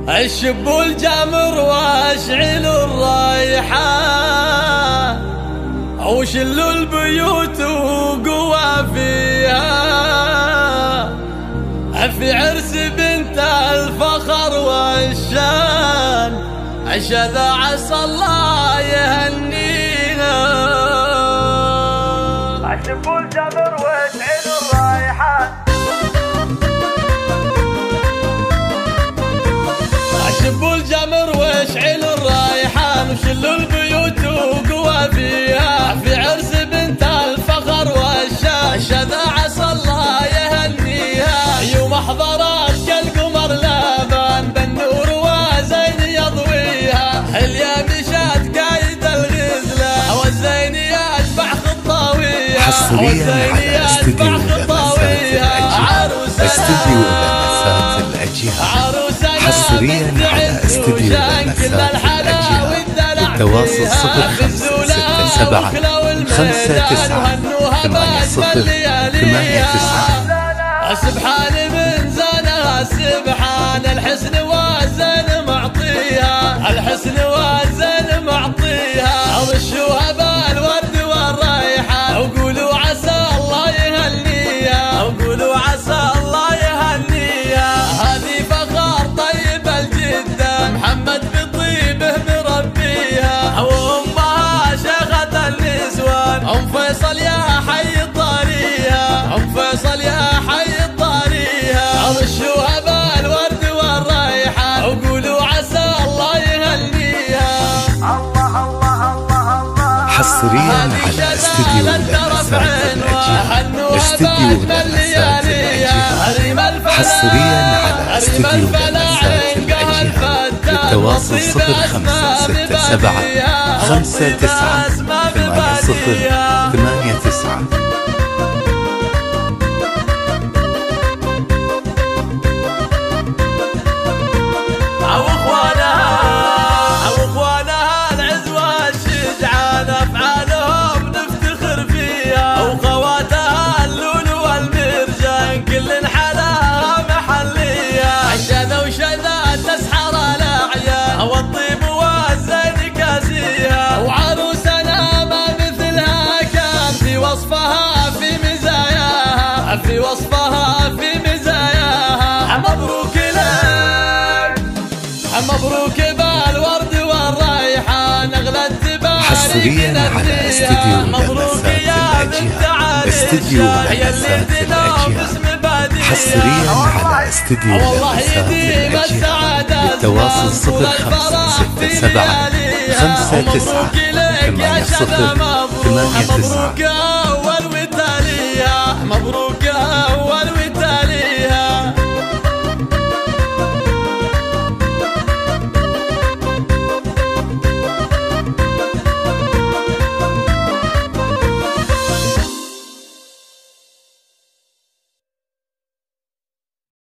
الشب والجمر واشعل الريحان وشلوا البيوت وقوى فيها في عرس بنت الفخر والشان عشذا عسى الله يهنينا. الشب والجمر واشعل الريحان الشب والجمر واشعل الريحان وشلوا البيوت وقوى فيها في عرس بنت الفخر والشان شذا عسى الله يهنيها. يوم احضرت كالقمر لابان بالنور وزين يضويها اليا مشات قايد الغزله والزين يتبع خطاويها حصريا على استديو لمسات الأجيال حصريا على استديو لمسات الأجيال التواصل 0569 سبحان من زانها سبحان الحسن والزين معطيها الحسن والزين معطيها ضشوها بالورد والريحان وقولوا عسى الله يهنيها وقولوا عسى الله يهنيها. هذه فخر طيب الجدة محمد بطيبه مربيها وامها شيخة النسوان ام فيصل يا حي طاريها ام فيصل يا حي طاريها ضشوها بالورد والريحان وقولوا عسى الله يهنيها. الله الله الله الله حصريا على استديو لمسات الأجيال استديو لمسات الأجيال حصريا على استديو لمسات الأجيال للتواصل 0567 59 80 واخوانها العز والشجعان افعالهم نفتخر فيها وخواتها اللول والمرجان كل حلاها محليه عشاذا وشذا تسحر الاعيان والطيب والزين كاسيها وعروسنا ما مثلها كان في وصفها في مزاياها في وصفها في مزاياها. مبروك لك مبروك بالورد والريحان اغلى التبان حصريا على استديو لمسات الأجيال استديو لمسات الأجيال حصريا على استديو لمسات الأجيال للتواصل 0567 59 80 مبروك أول وتاليها مبروك أول